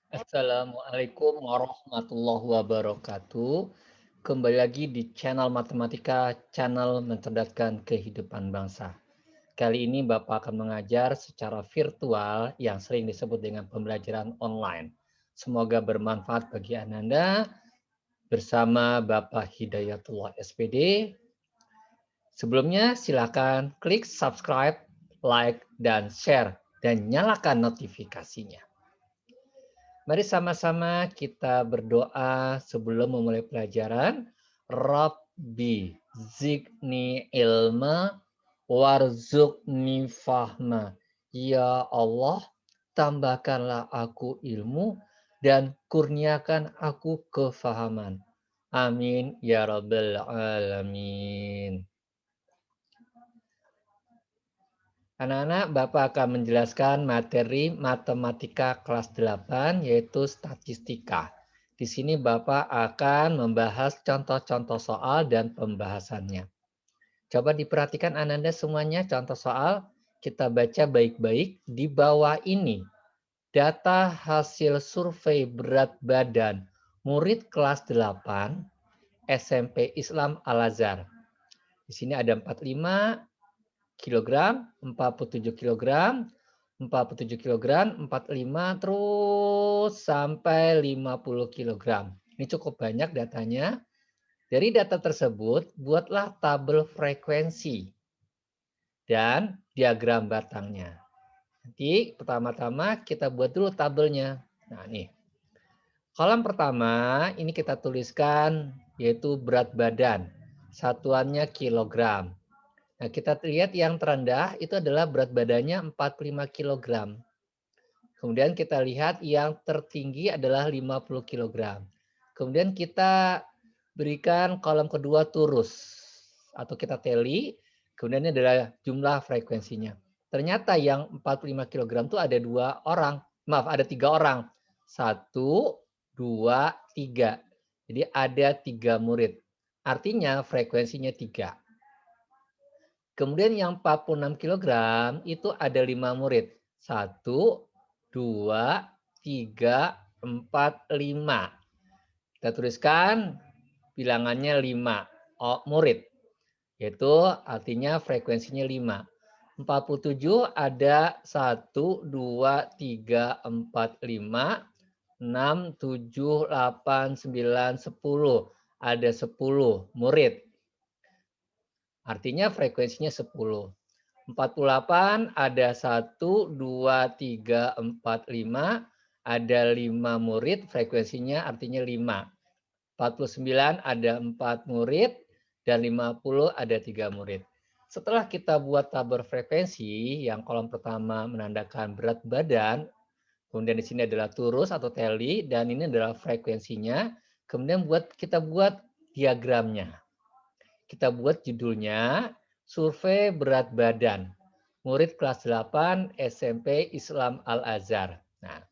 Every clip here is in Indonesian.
Assalamualaikum warahmatullahi wabarakatuh. Kembali lagi di channel Matematika, channel mencerdaskan kehidupan bangsa. Kali ini Bapak akan mengajar secara virtual yang sering disebut dengan pembelajaran online. Semoga bermanfaat bagi Anda bersama Bapak Hidayatullah SPD. Sebelumnya silakan klik subscribe, like, dan share, dan nyalakan notifikasinya. Mari sama-sama kita berdoa sebelum memulai pelajaran. Rabbi zidni ilma warzuqni fahma. Ya Allah, tambahkanlah aku ilmu dan kurniakan aku kefahaman. Amin ya rabbal alamin. Anak-anak, Bapak akan menjelaskan materi matematika kelas 8 yaitu statistika. Di sini Bapak akan membahas contoh-contoh soal dan pembahasannya. Coba diperhatikan Ananda semuanya contoh soal. Kita baca baik-baik di bawah ini. Data hasil survei berat badan murid kelas 8 SMP Islam Al-Azhar. Di sini ada 45 kilogram, 47 kilogram, 47 kilogram, 45 terus sampai 50 kilogram. Ini cukup banyak datanya. Dari data tersebut, buatlah tabel frekuensi dan diagram batangnya. Nanti pertama-tama kita buat dulu tabelnya. Nah, nih. Kolom pertama ini kita tuliskan yaitu berat badan. Satuannya kilogram. Nah, kita lihat yang terendah itu adalah berat badannya 45 kilogram. Kemudian kita lihat yang tertinggi adalah 50 kilogram. Kemudian kita berikan kolom kedua turus atau kita teli. Kemudian ini adalah jumlah frekuensinya. Ternyata yang 45 kilogram itu ada dua orang. Maaf, ada tiga orang. Satu, dua, tiga. Jadi ada tiga murid. Artinya frekuensinya tiga. Kemudian yang 46 kilogram itu ada 5 murid. 1, 2, 3, 4, 5. Kita tuliskan bilangannya 5 murid. Yaitu artinya frekuensinya 5. 47 ada 1, 2, 3, 4, 5, 6, 7, 8, 9, 10. Ada 10 murid. Artinya frekuensinya 10. 48 ada 1, 2, 3, 4, 5. Ada 5 murid, frekuensinya artinya 5. 49 ada 4 murid, dan 50 ada 3 murid. Setelah kita buat tabel frekuensi, yang kolom pertama menandakan berat badan, kemudian di sini adalah turus atau teli, dan ini adalah frekuensinya. Kemudian kita buat diagramnya. Kita buat judulnya Survei Berat Badan Murid Kelas 8 SMP Islam Al-Azhar. Nah,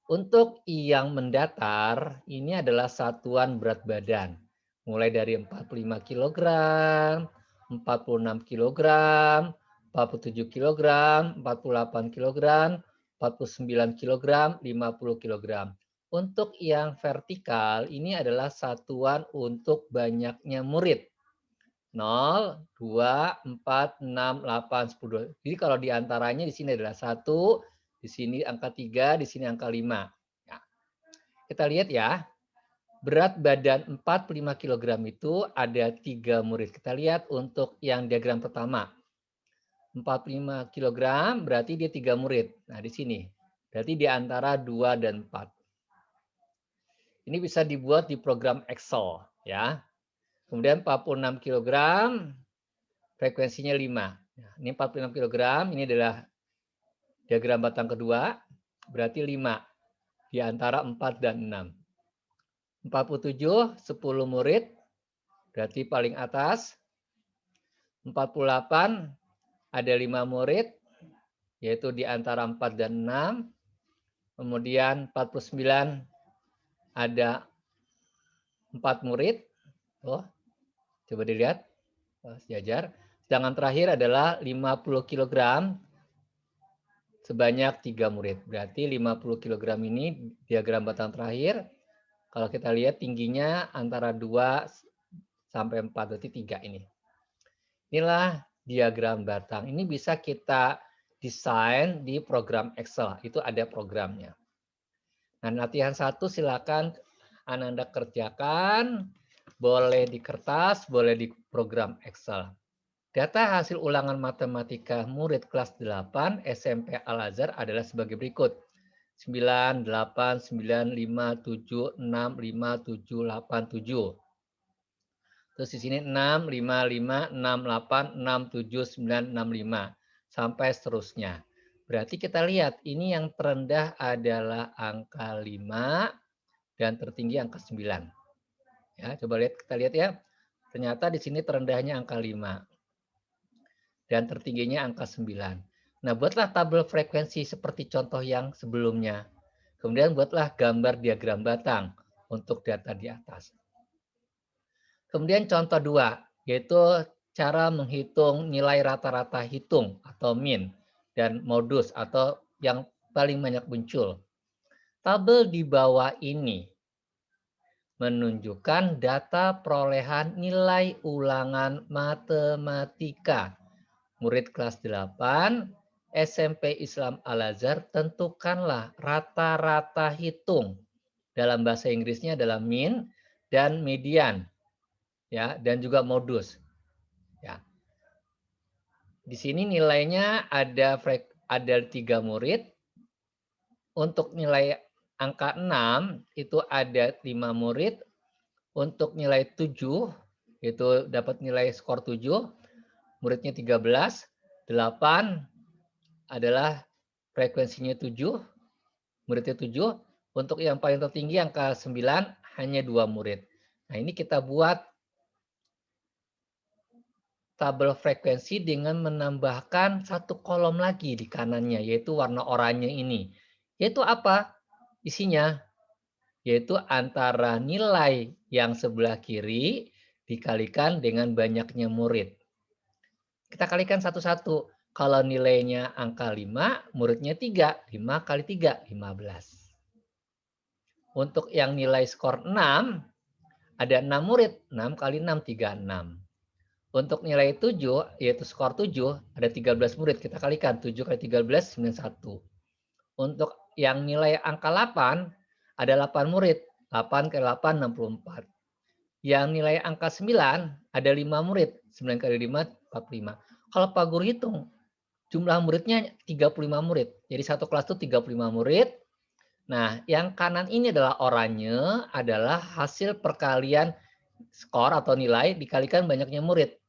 untuk yang mendatar, ini adalah satuan berat badan. Mulai dari 45 kilogram, 46 kilogram, 47 kilogram, 48 kilogram, 49 kilogram, 50 kilogram. Untuk yang vertikal, ini adalah satuan untuk banyaknya murid. 0, 2, 4, 6, 8, 10. Jadi kalau diantaranya di sini adalah 1, di sini angka 3, di sini angka 5. Nah, kita lihat ya, berat badan 45 kilogram itu ada 3 murid. Kita lihat untuk yang diagram pertama. 45 kilogram berarti dia 3 murid. Nah, di sini. Berarti di antara 2 dan 4. Ini bisa dibuat di program Excel ya. Kemudian 46 kilogram frekuensinya 5. Nah, ini 46 kilogram, ini adalah diagram batang kedua, berarti 5 di antara 4 dan 6. 47, 10 murid, berarti paling atas. 48, ada 5 murid, yaitu di antara 4 dan 6. Kemudian 49, ada 4 murid. Oh, coba dilihat, sejajar. Sedangkan terakhir adalah 50 kilogram. sebanyak 3 murid. Berarti 50 kg ini diagram batang terakhir. Kalau kita lihat tingginya antara 2 sampai 4, berarti 3 ini. Inilah diagram batang. Ini bisa kita desain di program Excel. Itu ada programnya. Nah, latihan 1 silakan Ananda kerjakan. Boleh di kertas, boleh di program Excel. Data hasil ulangan matematika murid kelas 8 SMP Al-Azhar adalah sebagai berikut. 9, 8, 9, 5, 7, 6, 5, 7, 8, 7. Terus di sini 6, 5, 5, 6, 8, 6, 7, 9, 6, 5. Sampai seterusnya. Berarti kita lihat ini yang terendah adalah angka 5 dan tertinggi angka 9. Ya, coba kita lihat ya. Ternyata di sini terendahnya angka 5 dan tertingginya angka 9. Nah, buatlah tabel frekuensi seperti contoh yang sebelumnya. Kemudian buatlah gambar diagram batang untuk data di atas. Kemudian contoh 2, yaitu cara menghitung nilai rata-rata hitung atau min dan modus atau yang paling banyak muncul. Tabel di bawah ini menunjukkan data perolehan nilai ulangan matematika. Murid kelas 8, SMP Islam Al-Azhar, tentukanlah rata-rata hitung. Dalam bahasa Inggrisnya adalah min dan median. Ya, dan juga modus. Ya. Di sini nilainya ada 3 murid. Untuk nilai angka 6 itu ada 5 murid. Untuk nilai 7 itu dapat nilai skor 7, muridnya 13, 8 adalah frekuensinya 7, muridnya 7. Untuk yang paling tertinggi angka 9 hanya 2 murid. Nah, ini kita buat tabel frekuensi dengan menambahkan 1 kolom lagi di kanannya, yaitu warna oranye ini. Yaitu apa? Isinya yaitu antara nilai yang sebelah kiri dikalikan dengan banyaknya murid. Kita kalikan satu-satu. Kalau nilainya angka 5, muridnya 3. 5 kali 3, 15. Untuk yang nilai skor 6, ada 6 murid. 6 kali 6, 36. Untuk nilai 7, yaitu skor 7, ada 13 murid. Kita kalikan 7 kali 13, 91. Untuk yang nilai angka 8, ada 8 murid. 8 kali 8, 64. Yang nilai angka 9, ada 5 murid. 9 kali 5, 45. Kalau Pak Guru hitung, jumlah muridnya 35 murid. Jadi satu kelas itu 35 murid. Nah, yang kanan ini adalah oranye, adalah hasil perkalian skor atau nilai dikalikan banyaknya murid.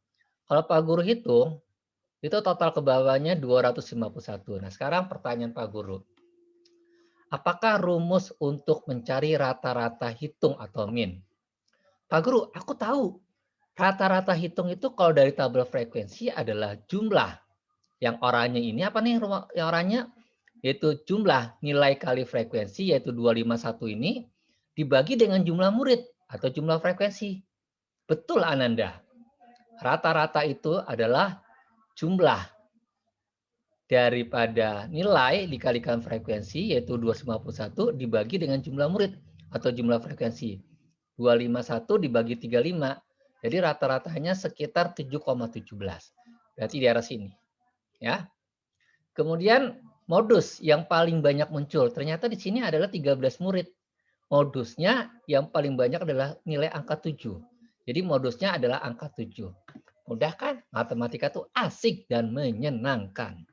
Kalau Pak Guru hitung, itu total ke bawahnya 251. Nah, sekarang pertanyaan Pak Guru. Apakah rumus untuk mencari rata-rata hitung atau min? Pak Guru, aku tahu. Rata-rata hitung itu kalau dari tabel frekuensi adalah jumlah. Yang oranye ini apa nih yang oranye? Yaitu jumlah nilai kali frekuensi, yaitu 251 ini, dibagi dengan jumlah murid atau jumlah frekuensi. Betul Ananda. Rata-rata itu adalah jumlah daripada nilai dikalikan frekuensi, yaitu 251 dibagi dengan jumlah murid atau jumlah frekuensi. 251 dibagi 35. Jadi rata-ratanya sekitar 7,17. Berarti di arah sini. Ya. Kemudian modus yang paling banyak muncul. Ternyata di sini adalah 13 murid. Modusnya yang paling banyak adalah nilai angka 7. Jadi modusnya adalah angka 7. Mudah kan? Matematika itu asik dan menyenangkan.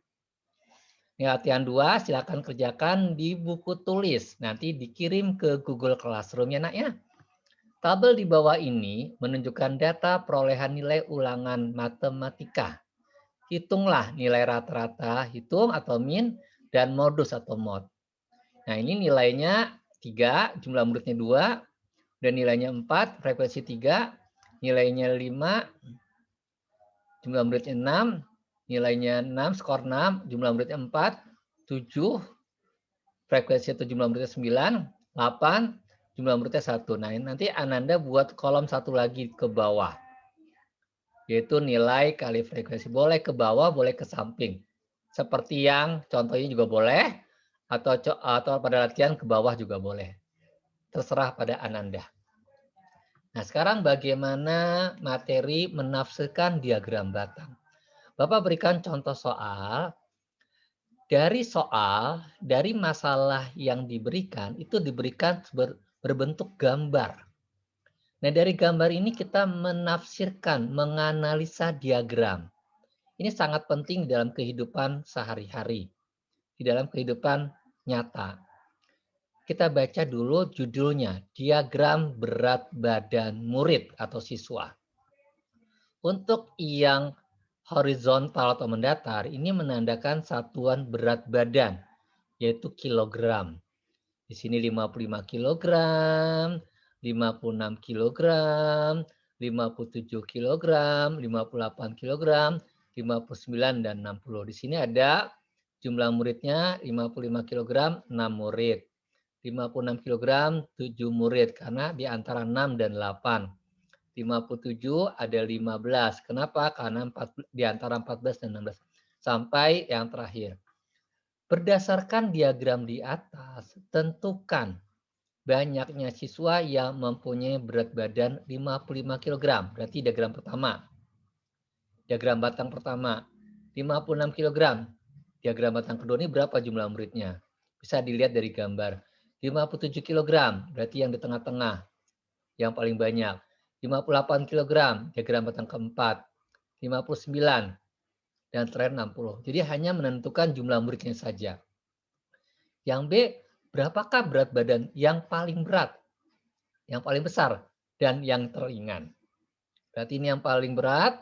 Ini latihan 2, silakan kerjakan di buku tulis. Nanti dikirim ke Google Classroom ya nak ya. Tabel di bawah ini menunjukkan data perolehan nilai ulangan matematika. Hitunglah nilai rata-rata hitung atau min dan modus atau mod. Nah, ini nilainya 3, jumlah muridnya 2, dan nilainya 4, frekuensi 3, nilainya 5, jumlah muridnya 6, nilainya 6, skor 6, jumlah muridnya 4, 7, frekuensi atau jumlah muridnya 9, 8, jumlah muridnya 1. Nah, nanti Ananda buat kolom satu lagi ke bawah. Yaitu nilai kali frekuensi. Boleh ke bawah, boleh ke samping. Seperti yang contohnya juga boleh, atau pada latihan ke bawah juga boleh. Terserah pada Ananda. Nah, sekarang bagaimana materi menafsirkan diagram batang? Bapak berikan contoh soal. Dari masalah yang diberikan, itu diberikan berbentuk gambar. Nah, dari gambar ini kita menafsirkan, menganalisa diagram. Ini sangat penting dalam kehidupan sehari-hari, di dalam kehidupan nyata. Kita baca dulu judulnya, diagram berat badan murid atau siswa. Untuk yang horizontal atau mendatar, ini menandakan satuan berat badan, yaitu kilogram. Di sini 55 kilogram, 56 kilogram, 57 kilogram, 58 kilogram, 59 dan 60. Di sini ada jumlah muridnya 55 kilogram, 6 murid. 56 kilogram, 7 murid karena di antara 6 dan 8. 57 ada 15. Kenapa? Karena di antara 14 dan 16. Sampai yang terakhir. Berdasarkan diagram di atas, tentukan banyaknya siswa yang mempunyai berat badan 55 kg. Berarti diagram pertama. Diagram batang pertama, 56 kg. Diagram batang kedua ini berapa jumlah muridnya? Bisa dilihat dari gambar. 57 kg, berarti yang di tengah-tengah, yang paling banyak. 58 kg, diagram batang keempat. 59, dan terakhir 60. Jadi hanya menentukan jumlah muridnya saja. Yang B, berapakah berat badan yang paling berat, yang paling besar, dan yang terringan? Berarti ini yang paling berat,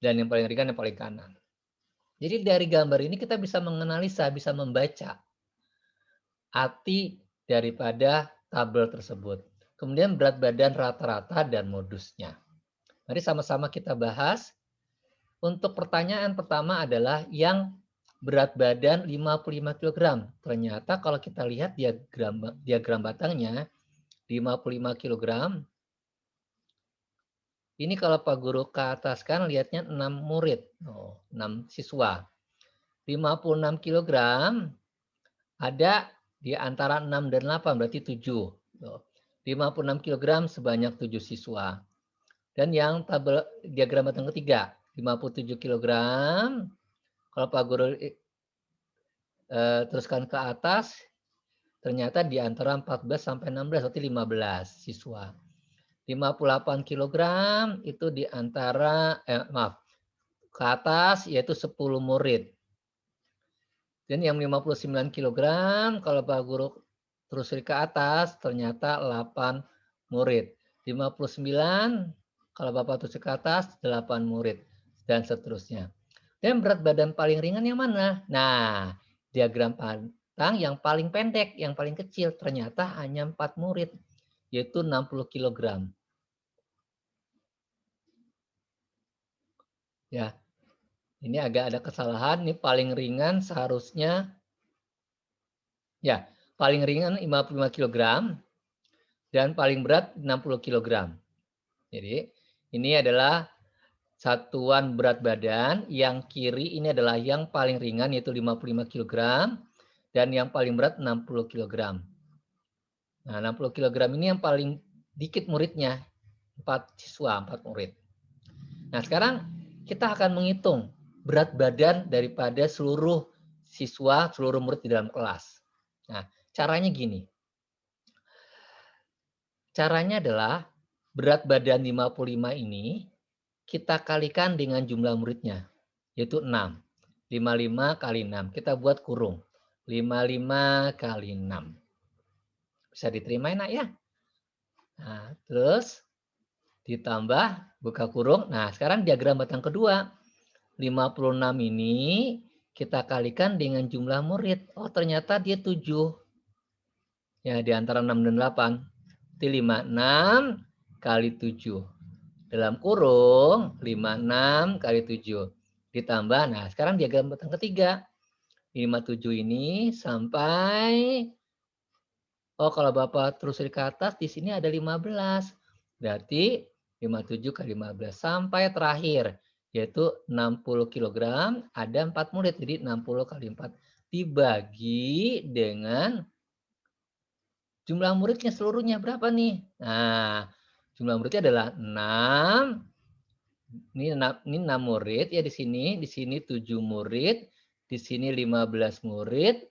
dan yang paling ringan yang paling kanan. Jadi dari gambar ini kita bisa menganalisa, bisa membaca arti daripada tabel tersebut. Kemudian berat badan rata-rata dan modusnya. Mari sama-sama kita bahas. Untuk pertanyaan pertama adalah yang berat badan 55 kg. Ternyata kalau kita lihat diagram batangnya 55 kg. Ini kalau Pak Guru ke atas kan lihatnya 6 murid, 6 siswa. 56 kg ada di antara 6 dan 8 berarti 7. 56 kg sebanyak 7 siswa. Dan yang tabel diagram batang ketiga 57 kg. Kalau Pak Guru teruskan ke atas, ternyata di antara 14 sampai 16 berarti 15 siswa. 58 kg itu di antara ke atas yaitu 10 murid. Dan yang 59 kg kalau Pak Guru terus ke atas ternyata 8 murid. 59 kalau Bapak terus ke atas 8 murid dan seterusnya. Dan berat badan paling ringan yang mana? Nah, diagram batang yang paling pendek, yang paling kecil ternyata hanya 4 murid yaitu 60 kg. Ya. Ini agak ada kesalahan, ini paling ringan seharusnya ya, paling ringan 55 kg dan paling berat 60 kg. Jadi, ini adalah satuan berat badan, yang kiri ini adalah yang paling ringan yaitu 55 kg dan yang paling berat 60 kg. Nah, 60 kg ini yang paling dikit muridnya, 4 siswa, 4 murid. Nah, sekarang kita akan menghitung berat badan daripada seluruh siswa, seluruh murid di dalam kelas. Nah, caranya gini. Caranya adalah berat badan 55 ini kita kalikan dengan jumlah muridnya, yaitu 6. 55 kali 6. Kita buat kurung. 55 kali 6. Bisa diterima nak ya? Nah, terus ditambah buka kurung. Nah, sekarang diagram batang kedua. 56 ini kita kalikan dengan jumlah murid. Oh, ternyata dia 7. Ya, di antara 6 dan 8. Jadi 56 kali 7. Dalam kurung 56 kali 7. Ditambah, nah sekarang diagram batang ketiga. 57 ini sampai, oh kalau Bapak terus ke atas, di sini ada 15. Berarti 57 kali 15. Sampai terakhir. yaitu 60 kilogram, ada 4 murid. Jadi 60 kali 4 dibagi dengan jumlah muridnya seluruhnya berapa nih? Nah, jumlah muridnya adalah 6. Ini 6 murid ya di sini 7 murid, di sini 15 murid,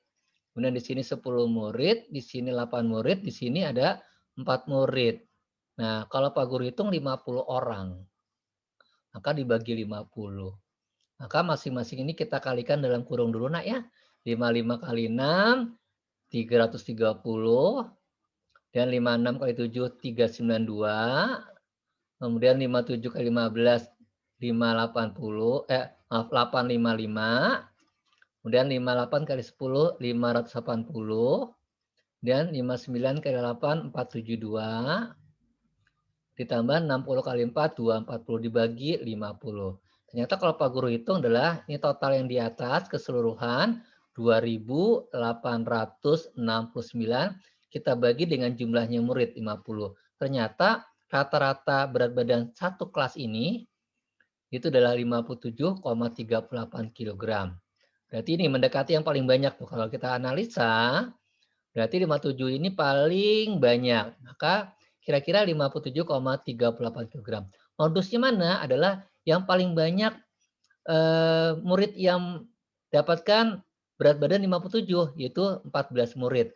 kemudian di sini 10 murid, di sini 8 murid, di sini ada 4 murid. Nah, kalau Pak Guru hitung 50 orang, maka dibagi 50. Maka masing-masing ini kita kalikan dalam kurung dulu nak ya. 55 kali 6, 330. Dan 56 kali 7, 392. Kemudian 57 kali 15, 580. Maaf, 855. Kemudian 58 kali 10, 580. Dan 59 kali 8, 472. Ditambah 60 kali 4, 240 dibagi 50. Ternyata kalau Pak Guru hitung adalah ini total yang di atas keseluruhan 2.869 kita bagi dengan jumlahnya murid 50. Ternyata rata-rata berat badan satu kelas ini itu adalah 57,38 kg. Berarti ini mendekati yang paling banyak tuh. Kalau kita analisa, berarti 57 ini paling banyak. Maka kira-kira 57,38 kg. Modusnya mana adalah yang paling banyak murid yang dapatkan berat badan 57, yaitu 14 murid.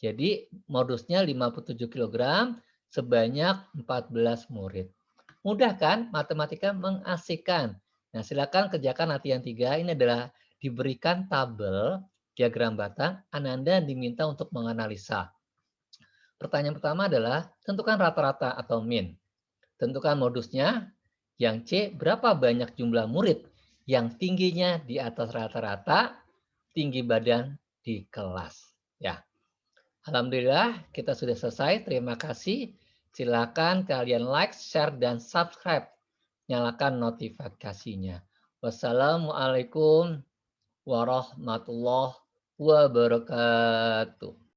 Jadi modusnya 57 kg sebanyak 14 murid. Mudah kan? Matematika mengasihkan. Nah, silakan kerjakan latihan 3. Ini adalah diberikan tabel diagram batang, Ananda diminta untuk menganalisa. Pertanyaan pertama adalah tentukan rata-rata atau min. Tentukan modusnya. Yang C, berapa banyak jumlah murid yang tingginya di atas rata-rata tinggi badan di kelas. Ya, alhamdulillah kita sudah selesai. Terima kasih. Silakan kalian like, share, dan subscribe. Nyalakan notifikasinya. Wassalamualaikum warahmatullahi wabarakatuh.